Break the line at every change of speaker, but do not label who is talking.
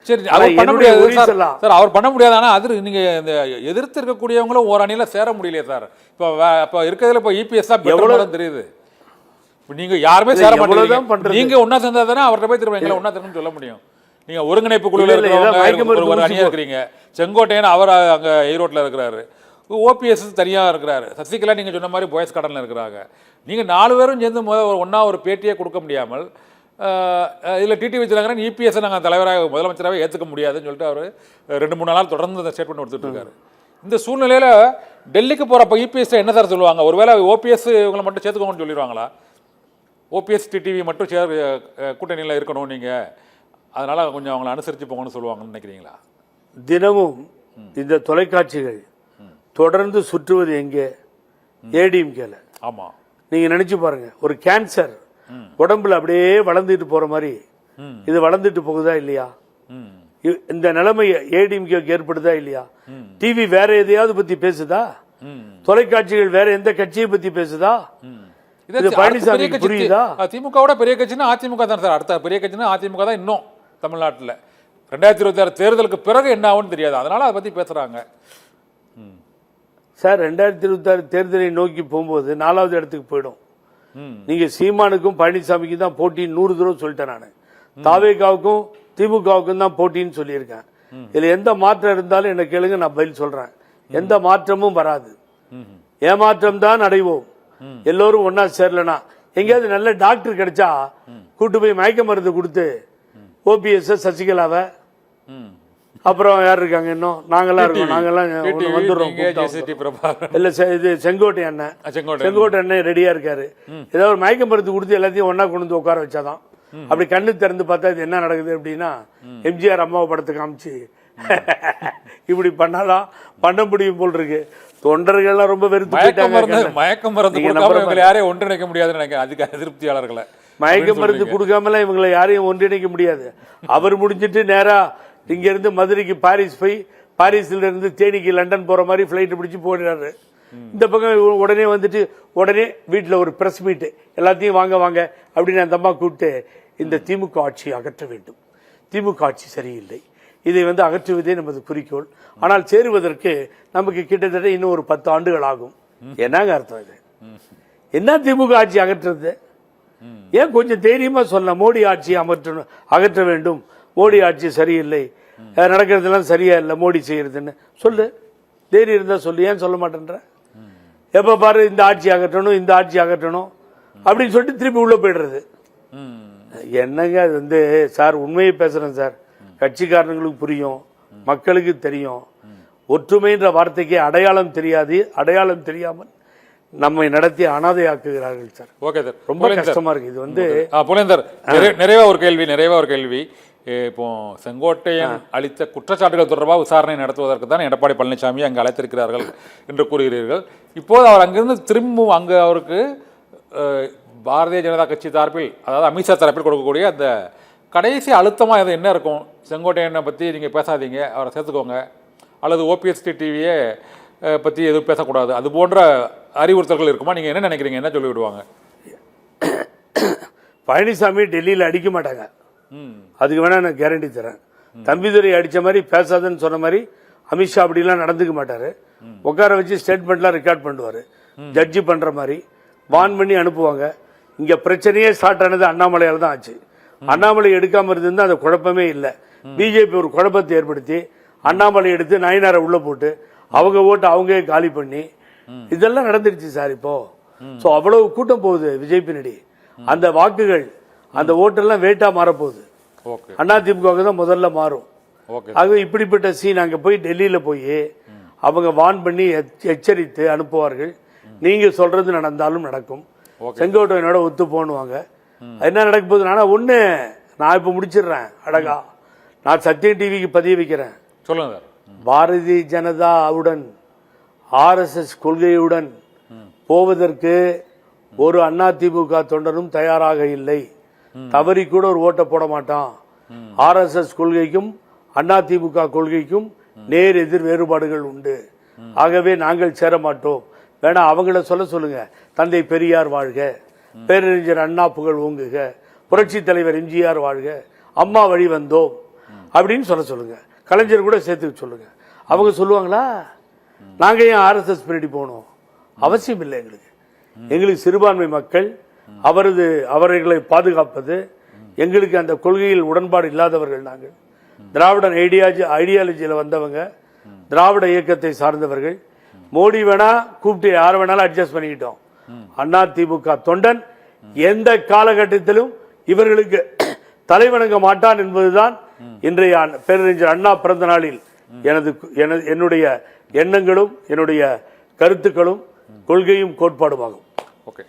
சரி, அவர் பண்ண முடியாது சார், அவர் பண்ண முடியாது. ஆனால் அது நீங்க இந்த எதிர்த்து இருக்கக்கூடியவங்களும் ஒரு அணியில சேர முடியலையே சார். இப்போ இருக்கிறதுல இப்போ இபிஎஸ் தான் எவ்வளோ தெரியுது. இப்போ நீங்க யாருமே சேர மாட்டேங்கிறீங்க. நீங்க ஒன்னா சேர்ந்தா தானே அவர்கிட்ட போய் திரும்ப எங்களை ஒன்னா திரும்ப சொல்ல முடியும். நீங்க ஒருங்கிணைப்பு குழுவில் இருக்கிறவங்க ஒரு அணியா இருக்கிறீங்க. செங்கோட்டையன் அவர் அங்க ஈரோட்டில் இருக்கிறாரு, ஓபிஎஸ் தனியாக இருக்கிறாரு, சசிகலா நீங்கள் சொன்ன மாதிரி பாய்ஸ் கார்டனில் இருக்கிறாங்க. நீங்கள் 4 பேரும் சேர்ந்து ஒன்றா ஒரு பேட்டியே கொடுக்க முடியாமல் இதில் டிடிவி தினகரன் இபிஎஸ் நாங்கள் தலைவராக முதலமைச்சராகவே ஏற்றுக்க முடியாதுன்னு சொல்லிட்டு அவர் 2-3 நாள் தொடர்ந்து அந்த ஸ்டேட்மெண்ட் கொடுத்துட்டு இருக்காரு. இந்த சூழ்நிலையில் டெல்லிக்கு போகிறப்ப இபிஎஸ் என்ன சார் சொல்லுவாங்க? ஒருவேளை ஓபிஎஸ் இவங்களை மட்டும் சேர்த்துக்கோங்கன்னு சொல்லிடுவாங்களா? ஓபிஎஸ் டிடிவி மட்டும் கூட்டணியில் இருக்கணும் நீங்கள், அதனால் கொஞ்சம் அவங்களை அனுசரித்து போங்கன்னு சொல்லுவாங்கன்னு நினைக்கிறீங்களா?
தினமும் இந்த தொலைக்காட்சிகள் தொடர்ந்து சுற்றுவது எங்கே? ஏடிஎம்கேல.
ஆமா,
நீங்க நினைச்சு பாருங்க, ஒரு கேன்சர் உடம்புல அப்படியே வளர்ந்துட்டு போற மாதிரி இது வளர்ந்துட்டு போகுதா இல்லையா? இந்த நிலைமை ஏடிஎம்கே ஏற்படுதா இல்லையா? டிவி வேற எதையாவது பத்தி பேசுதா? தொலைக்காட்சிகள் வேற எந்த கட்சியை பத்தி பேசுதா? இது பழனிசாமி புரியுதா?
திமுகவோட பெரிய கட்சினா அதிமுக தான் சார். அடுத்த பெரிய கட்சினா அதிமுக தான். இன்னும் தமிழ்நாட்டில் 2026 தேர்தலுக்கு பிறகு என்ன ஆகும்னு தெரியாது, அதனால அதை பத்தி பேசுறாங்க
சார். 2026 தேர்தலை நோக்கி போகும்போது 4வது இடத்துக்கு போயிடும். நீங்க சீமானுக்கும் பழனிசாமிக்கும் தான் போட்டி 100 தடவை சொல்லிட்டேன். நான் தாவேகாவுக்கும் திமுகவுக்கும் தான் போட்டின்னு சொல்லியிருக்கேன். இதுல எந்த மாற்றம் இருந்தாலும் என்ன கேளுங்க, நான் பதில் சொல்றேன். எந்த மாற்றமும் வராது, ஏமாற்றம் தான் அடைவோம். எல்லோரும் ஒன்னா சேரலனா எங்கேயாவது நல்ல டாக்டர் கிடைச்சா கூட்டு போய் மயக்க மருந்து கொடுத்து ஓபிஎஸ் சசிகலாவை, அப்புறம் யார் இருக்காங்க இன்னும், நாங்கெல்லாம் இருக்கோம், நாங்கெல்லாம் வந்துடுறோம். இல்ல இது செங்கோட்டை அண்ணன் ரெடியா இருக்காரு. ஏதாவது ஒரு மயக்க மருந்து கொடுத்து எல்லாத்தையும் ஒன்னா கொண்டு வந்து உட்கார வச்சாதான். அப்படி கண்ணு திறந்து பார்த்தா இது என்ன நடக்குது அப்படின்னா, எம்ஜிஆர் அம்மாவை படத்தை காமிச்சு இப்படி பண்ணாதான் பண்ண முடியும் போல் இருக்கு. தொண்டர்கள்லாம் ரொம்ப வெறுத்து
மயக்க மருந்து யாரையும் ஒன்றிணைக்க முடியாதுன்னு நினைக்கிறேன். அதுக்கு அதிருப்தியாளர்களை
மயக்க மருந்து கொடுக்காமலாம் இவங்களை யாரையும் ஒன்றிணைக்க முடியாது. அவர் முடிஞ்சிட்டு நேரா இங்க இருந்து மதுரைக்கு பாரிஸ் போய், பாரிஸ்ல இருந்து தேனிக்கு லண்டன் போற மாதிரி பிளைட் பிடிச்சு போயிடுறாரு. இந்த பக்கம் உடனே வந்துட்டு உடனே வீட்டில் ஒரு பிரஸ் மீட், எல்லாத்தையும் வாங்க வாங்க அப்படின்னு அந்த அம்மா கூப்பிட்டு இந்த திமுக ஆட்சியை அகற்ற வேண்டும், திமுக ஆட்சி சரியில்லை, இதை அகற்றுவதே நமது குறிக்கோள். ஆனால் சேருவதற்கு நமக்கு கிட்டத்தட்ட இன்னும் ஒரு 10 ஆண்டுகள் ஆகும். என்னங்க அர்த்தம் இது? என்ன திமுக ஆட்சி அகற்றுறது? ஏன் கொஞ்சம் தைரியமா சொல்ல, மோடி ஆட்சி அகற்ற வேண்டும், மோடி ஆட்சி சரியில்லை, நடக்கிறதுலாம் சரியா இல்லை மோடி செய்யறதுன்னு சொல்லு. தைரியம் இருந்தா சொல்லு, ஏன் சொல்ல மாட்டேன்ற? எப்ப பாரு இந்த ஆட்சி அகற்றணும், இந்த ஆட்சி அகற்றணும் அப்படின்னு சொல்லிட்டு திருப்பி உள்ள போயிடுறது. என்னங்க அது சார், உண்மையை பேசுறேன் சார். கட்சிக்காரங்களுக்கு புரியும், மக்களுக்கு தெரியும். ஒற்றுமைன்ற வார்த்தைக்கு அடையாளம் தெரியாது. அடையாளம் தெரியாமல் நம்மை நடத்தி அனாதையாக்குகிறார்கள் சார்.
ஓகே சார்,
ரொம்ப கஷ்டமா இருக்கு இது.
புலேந்தர், நிறைவா ஒரு கேள்வி. இப்போ செங்கோட்டையன் அளித்த குற்றச்சாட்டுகள் தொடர்பாக விசாரணை நடத்துவதற்கு தான் எடப்பாடி பழனிசாமி அங்கு அழைத்திருக்கிறார்கள் என்று கூறுகிறீர்கள். இப்போது அவர் அங்கிருந்து திரும்பவும் அங்கு அவருக்கு பாரதிய ஜனதா கட்சி தரப்பில், அதாவது அமித்ஷா தரப்பில் கொடுக்கக்கூடிய அந்த கடைசி அழுத்தமாக அது என்ன இருக்கும்? செங்கோட்டையனை பற்றி நீங்கள் பேசாதீங்க, அவரை சேர்த்துக்கோங்க, அல்லது ஓபிஎஸ் டிவியை பற்றி எதுவும் பேசக்கூடாது, அது போன்ற அறிவுறுத்தல்கள் இருக்குமா? நீங்கள் என்ன நினைக்கிறீங்க? என்ன சொல்லி விடுவாங்க?
பழனிசாமி டெல்லியில் அடிக்க மாட்டாங்க, அதுக்கு வேணா நான் கேரண்டி தரேன். தம்பிதுரை அடிச்ச மாதிரி பேசாதன்னு சொன்ன மாதிரி அமித்ஷா அப்படிலாம் நடந்துக்க மாட்டாரு. உட்கார வச்சு ஸ்டேட்மெண்ட்லாம் ரெக்கார்ட் பண்ணுவாரு, ஜட்ஜி பண்ற மாதிரி வான் பண்ணி அனுப்புவாங்க. இங்க பிரச்சனையே ஸ்டார்ட் ஆனது அண்ணாமலையால் தான் ஆச்சு. அண்ணாமலை எடுக்காம இருந்தா அந்த குழப்பமே இல்லை. பிஜேபி ஒரு குழப்பத்தை ஏற்படுத்தி அண்ணாமலை எடுத்து நயினாரை உள்ள போட்டு அவங்க ஓட்டு அவங்களே காலி பண்ணி இதெல்லாம் நடந்துருச்சு சார். இப்போ அவ்வளவு கூட்டம் போகுது விஜய் பின்னாடி. அந்த வாக்குகள், அந்த ஓட்டெல்லாம் வேட்டா மாறப்போகுது. அதிமுக தான் முதல்ல மாறும். ஆகவே இப்படிப்பட்ட சீன் அங்க போய் டெல்லியில போய் அவங்க வான் பண்ணி எச்சரித்து அனுப்புவார்கள். நீங்க சொல்றது நடந்தாலும் நடக்கும். செங்கோட்டையனோட ஒத்து போனுவாங்க. என்ன நடக்க போகுது? ஆனா ஒண்ணு நான் இப்ப முடிச்சிடுறேன் அழகா. நான் சத்தியம் டிவிக்கு பதிய வைக்கிறேன்.
சொல்லுங்க.
பாரதிய ஜனதாவுடன் RSS கொள்கையுடன் போவதற்கு ஒரு அதிமுக தொண்டனும் தயாராக இல்லை. தவறி கூட ஒரு ஓட்ட போட மாட்டான். RSS கொள்கைக்கும் அதிமுக கொள்கைக்கும் நேர் எதிர் வேறுபாடுகள் உண்டு. ஆகவே நாங்கள் சேர மாட்டோம். வேணா அவங்கள சொல்லுங்க. தந்தை பெரியார் வாழ்க, பேரறிஞர் அண்ணா புகழ் ஓங்குக, புரட்சி தலைவர் எம்ஜிஆர் வாழ்க, அம்மா வழி வந்தோம் அப்படின்னு சொல்லுங்க. கலைஞர் கூட சேர்த்து சொல்லுங்க. அவங்க சொல்லுவாங்களா? நாங்க ஏன் ஆர்எஸ்எஸ் பின்னாடி போகணும்? அவசியம் இல்லை. எங்களுக்கு சிறுபான்மை மக்கள் அவர்களை பாதுகாப்பது, எங்களுக்கு அந்த கொள்கையில் உடன்பாடு இல்லாதவர்கள் நாங்கள். திராவிடன் ஐடியாலஜியில் வந்தவங்க, திராவிட இயக்கத்தை சார்ந்தவர்கள். மோடி வேணா கூப்பிட்டு யார் வேணாலும் அட்ஜஸ்ட் பண்ணிக்கிட்டோம். அண்ணா திமுக தொண்டன் எந்த காலகட்டத்திலும் இவர்களுக்கு தலைவணங்க மாட்டான் என்பதுதான் இன்றைய பேரறிஞர் அண்ணா பிறந்த நாளில் என்னுடைய எண்ணங்களும் என்னுடைய கருத்துக்களும் கொள்கையும் கோட்பாடுமாகும்.
ஓகே.